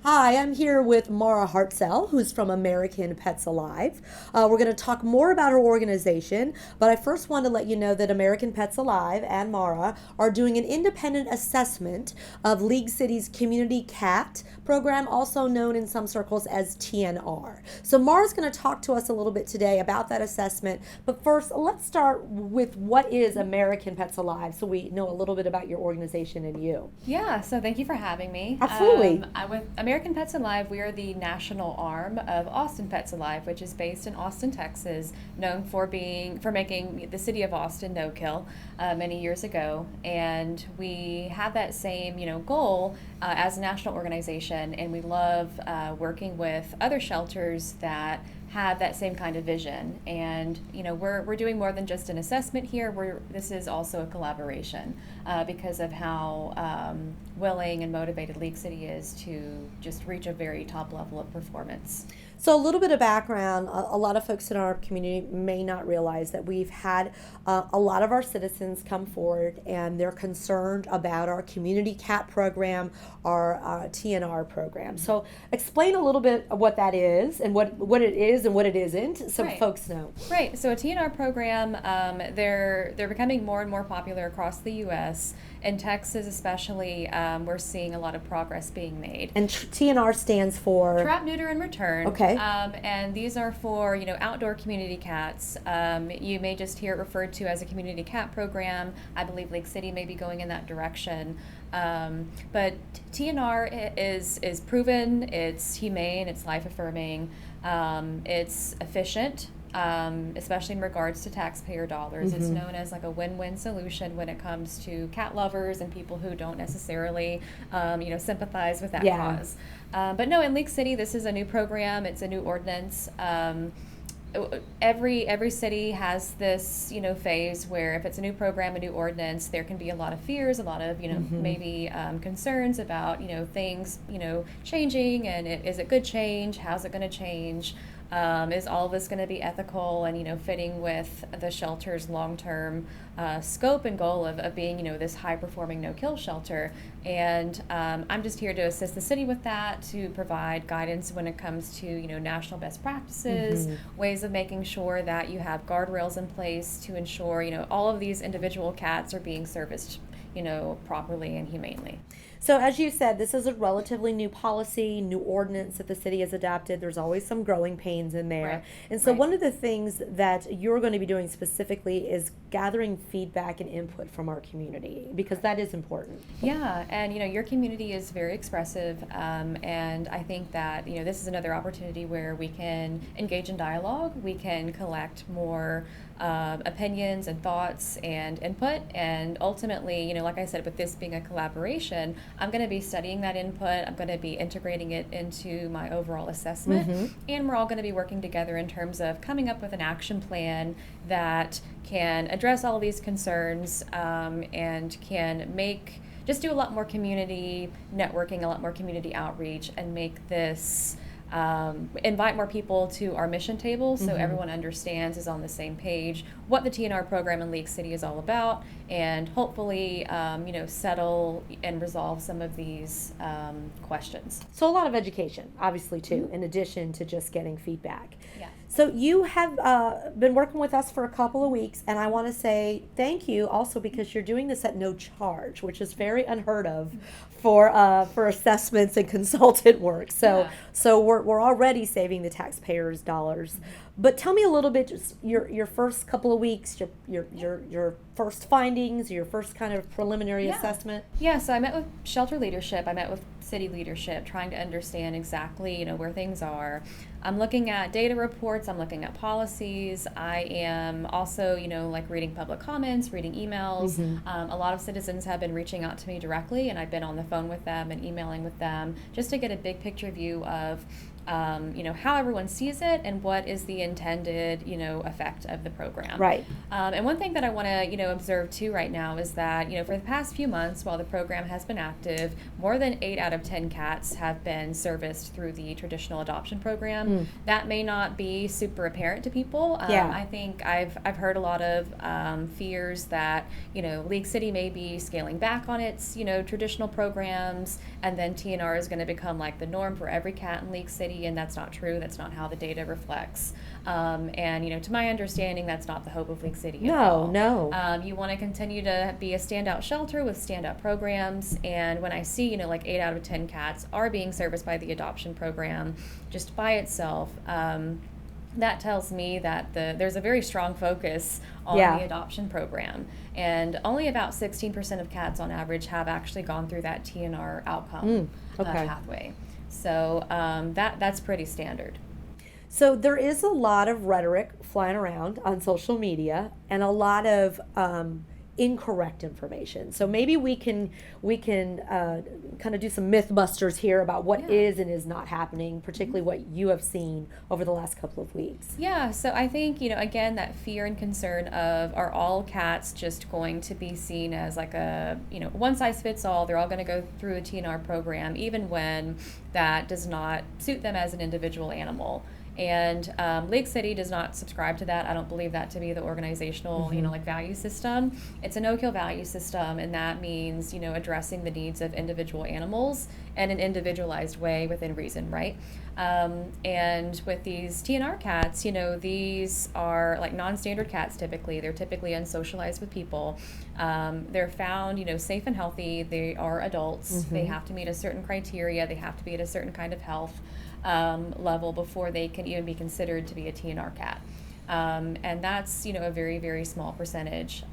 Hi, I'm here with Mara Hartzell, who's from American Pets Alive. We're going to talk more about her organization, but I first want to let you know that American Pets Alive and Mara are doing an independent assessment of League City's Community Cat program, also known in some circles as TNR. So Mara's going to talk to us a little bit today about that assessment, but first, let's start with what is American Pets Alive so we know a little bit about your organization and you. Yeah, so thank you for having me. Absolutely. With American Pets Alive, we are the national arm of Austin Pets Alive, which is based in Austin, Texas, known for making the city of Austin no kill many years ago. And we have that same goal as a national organization, and we love working with other shelters that have that same kind of vision. And we're doing more than just an assessment here. This is also a collaboration because of how willing and motivated League City is to just reach a very top level of performance. So, a little bit of background, a lot of folks in our community may not realize that we've had a lot of our citizens come forward and they're concerned about our community cat program, our TNR program. So, explain a little bit of what that is and what it is and what it isn't so Right. folks know. Right. So a TNR program, they're becoming more and more popular across the U.S. In Texas, especially, we're seeing a lot of progress being made. And TNR stands for. Trap, neuter, and return. Okay. And these are for outdoor community cats. You may just hear it referred to as a community cat program. I believe Lake City may be going in that direction. But TNR is proven. It's humane. It's life affirming. It's efficient. Especially in regards to taxpayer dollars. It's known as like a win-win solution when it comes to cat lovers and people who don't necessarily, sympathize with that Yeah. cause. But no, in League City, this is a new program. It's a new ordinance. Every city has this phase where if it's a new program, a new ordinance, there can be a lot of fears, a lot of maybe concerns about things changing, and is it good change? How's it going to change? Is all of this going to be ethical and fitting with the shelter's long-term scope and goal of being this high-performing no-kill shelter? And I'm just here to assist the city with that, to provide guidance when it comes to national best practices, ways of making sure that you have guardrails in place to ensure all of these individual cats are being serviced properly and humanely. So, as you said, this is a relatively new policy, new ordinance that the city has adopted. There's always some growing pains in there. Right. And so, Right. one of the things that you're going to be doing specifically is gathering feedback and input from our community because that is important. Yeah, and your community is very expressive, and I think that this is another opportunity where we can engage in dialogue. We can collect more opinions and thoughts and input, and ultimately, like I said, with this being a collaboration, I'm going to be studying that input. I'm going to be integrating it into my overall assessment, and we're all going to be working together in terms of coming up with an action plan that can address all of these concerns and can just do a lot more community networking, a lot more community outreach, and make this invite more people to our mission table so everyone understands, is on the same page, what the TNR program in League City is all about, and hopefully, settle and resolve some of these questions. So, a lot of education, obviously, too, in addition to just getting feedback. Yeah. So, you have been working with us for a couple of weeks, and I want to say thank you also because you're doing this at no charge, which is very unheard of for assessments and consultant work. So, Yeah. we're already saving the taxpayers' dollars. But tell me a little bit, just your first couple of weeks, your first findings, your first kind of preliminary Yeah. assessment. Yeah, so I met with shelter leadership. I met with city leadership, trying to understand exactly, where things are. I'm looking at data reports. I'm looking at policies. I am also, like reading public comments, reading emails. A lot of citizens have been reaching out to me directly, and I've been on the phone with them and emailing with them just to get a big picture view of how everyone sees it and what is the intended, effect of the program. Right. And one thing that I want to, observe too right now is that, for the past few months, while the program has been active, more than 8 out of 10 cats have been serviced through the traditional adoption program. That may not be super apparent to people. I think I've heard a lot of fears that, League City may be scaling back on its, traditional programs, and then TNR is going to become like the norm for every cat in League City, and that's not true. That's not how the data reflects. And, to my understanding, that's not the hope of League City at all. No. You want to continue to be a standout shelter with standout programs, and when I see, like 8 out of 10 cats are being serviced by the adoption program just by itself, that tells me that there's a very strong focus on the adoption program, and only about 16% of cats on average have actually gone through that TNR outcome pathway. So that's pretty standard. So there is a lot of rhetoric flying around on social media and a lot of incorrect information. So maybe we can kind of do some myth busters here about what is and is not happening, particularly what you have seen over the last couple of weeks. Yeah, so I think, again, that fear and concern of, are all cats just going to be seen as like a, one size fits all, they're all going to go through a TNR program, even when that does not suit them as an individual animal. And League City does not subscribe to that. I don't believe that to be the organizational, value system. It's a no-kill value system, and that means, addressing the needs of individual animals in an individualized way within reason, right? And with these TNR cats, these are like non-standard cats typically. They're typically unsocialized with people. They're found, safe and healthy. They are adults. They have to meet a certain criteria. They have to be at a certain kind of health level before they can even be considered to be a TNR cat. And that's, a very, very small percentage.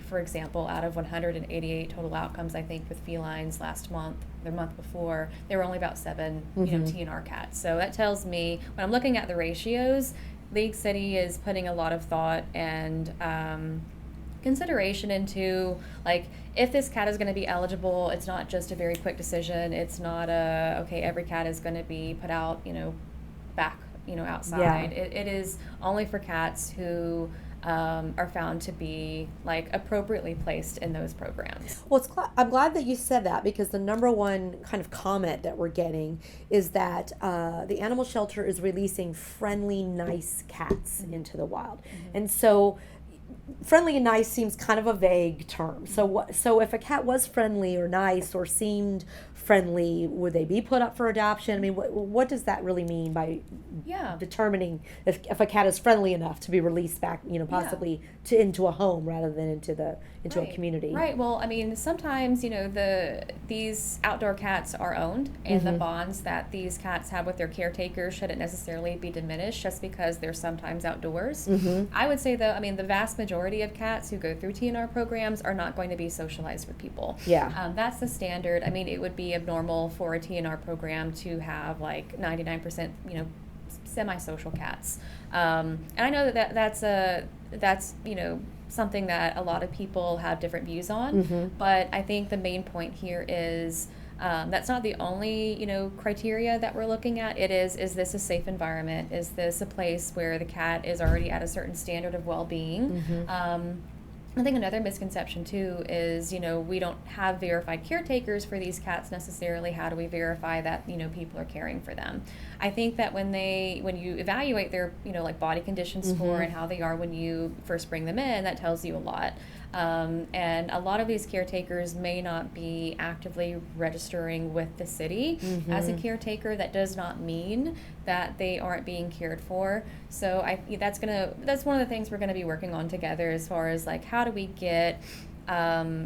For example, out of 188 total outcomes, I think, with felines last month, the month before, there were only about 7, TNR cats. So that tells me, when I'm looking at the ratios, League City is putting a lot of thought and consideration into, like, if this cat is going to be eligible, it's not just a very quick decision. It's not every cat is going to be put out, back, outside. It is only for cats who are found to be like appropriately placed in those programs. Well, I'm glad that you said that, because the number one kind of comment that we're getting is that the animal shelter is releasing friendly, nice cats into the wild. And so friendly and nice seems kind of a vague term. So if a cat was friendly or nice or seemed friendly, would they be put up for adoption? I mean, what does that really mean by determining if a cat is friendly enough to be released back, possibly into a home rather than into a community? Right. Well, I mean, sometimes, these outdoor cats are owned, and the bonds that these cats have with their caretakers shouldn't necessarily be diminished just because they're sometimes outdoors. I would say, though, I mean, the vast majority of cats who go through TNR programs are not going to be socialized with people. That's the standard. I mean, it would be abnormal for a TNR program to have like 99%, semi-social cats. And I know that's something that a lot of people have different views on, but I think the main point here is that's not the only, criteria that we're looking at. It is this a safe environment? Is this a place where the cat is already at a certain standard of well-being? I think another misconception too is, we don't have verified caretakers for these cats necessarily. How do we verify that, people are caring for them? I think that when you evaluate their, like body condition score and how they are when you first bring them in, that tells you a lot. And a lot of these caretakers may not be actively registering with the city as a caretaker. That does not mean that they aren't being cared for. So that's one of the things we're gonna be working on together, as far as like, how do we get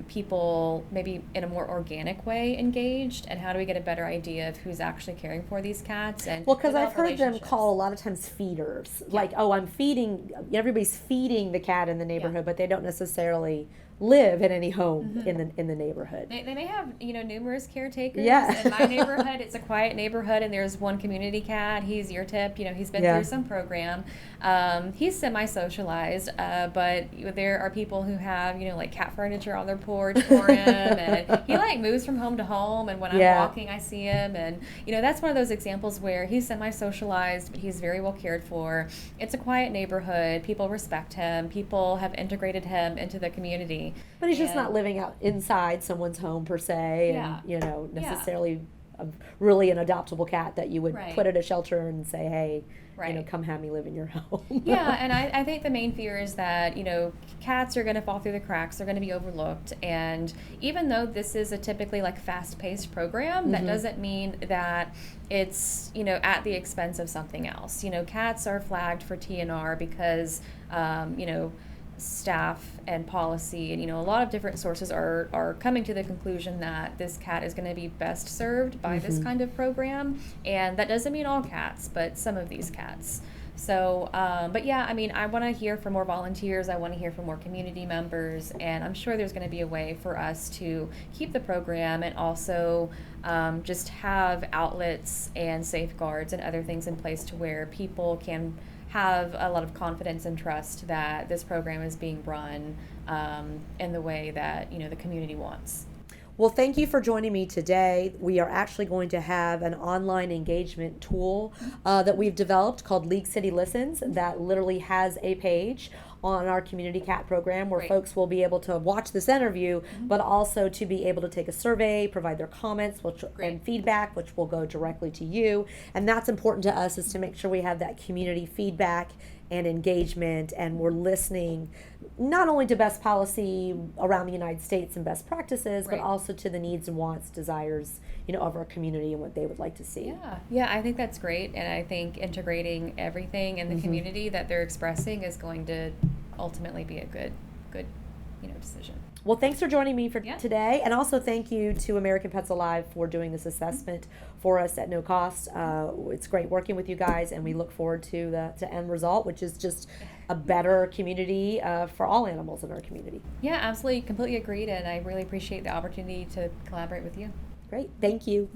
people maybe in a more organic way engaged, and how do we get a better idea of who's actually caring for these cats? And because I've heard them call a lot of times feeders, like, I'm feeding, everybody's feeding the cat in the neighborhood, but they don't necessarily live in any home in the neighborhood. They may have, numerous caretakers. Yeah. In my neighborhood, it's a quiet neighborhood, and there's one community cat. He's ear tip. He's been through some program. He's semi-socialized, but there are people who have, like cat furniture on their porch for him, and he like moves from home to home. And when I'm walking, I see him, and that's one of those examples where he's semi-socialized, but he's very well cared for. It's a quiet neighborhood. People respect him. People have integrated him into the community. But he's just not living out inside someone's home per se, and necessarily really an adoptable cat that you would put at a shelter and say, hey, come have me live in your home. Yeah, and I think the main fear is that, cats are going to fall through the cracks, they're going to be overlooked, and even though this is a typically like fast-paced program, that doesn't mean that it's, at the expense of something else. Cats are flagged for TNR because, staff and policy and a lot of different sources are coming to the conclusion that this cat is going to be best served by this kind of program, and that doesn't mean all cats, but some of these cats. So but yeah, I want to hear from more volunteers. I want to hear from more community members, and I'm sure there's going to be a way for us to keep the program and also just have outlets and safeguards and other things in place to where people can have a lot of confidence and trust that this program is being run in the way that the community wants. Well, thank you for joining me today. We are actually going to have an online engagement tool that we've developed called League City Listens that literally has a page on our community cat program where folks will be able to watch this interview, but also to be able to take a survey, provide their comments and feedback, which will go directly to you. And that's important to us, is to make sure we have that community feedback and engagement, and we're listening not only to best policy around the United States and best practices, but also to the needs and wants, desires, of our community and what they would like to see. Yeah, I think that's great, and I think integrating everything in the community that they're expressing is going to ultimately be a good decision. Well, thanks for joining me for today, and also thank you to American Pets Alive for doing this assessment for us at no cost. It's great working with you guys, and we look forward to the end result, which is just a better community for all animals in our community. Yeah, absolutely, completely agreed, and I really appreciate the opportunity to collaborate with you. Great, thank you.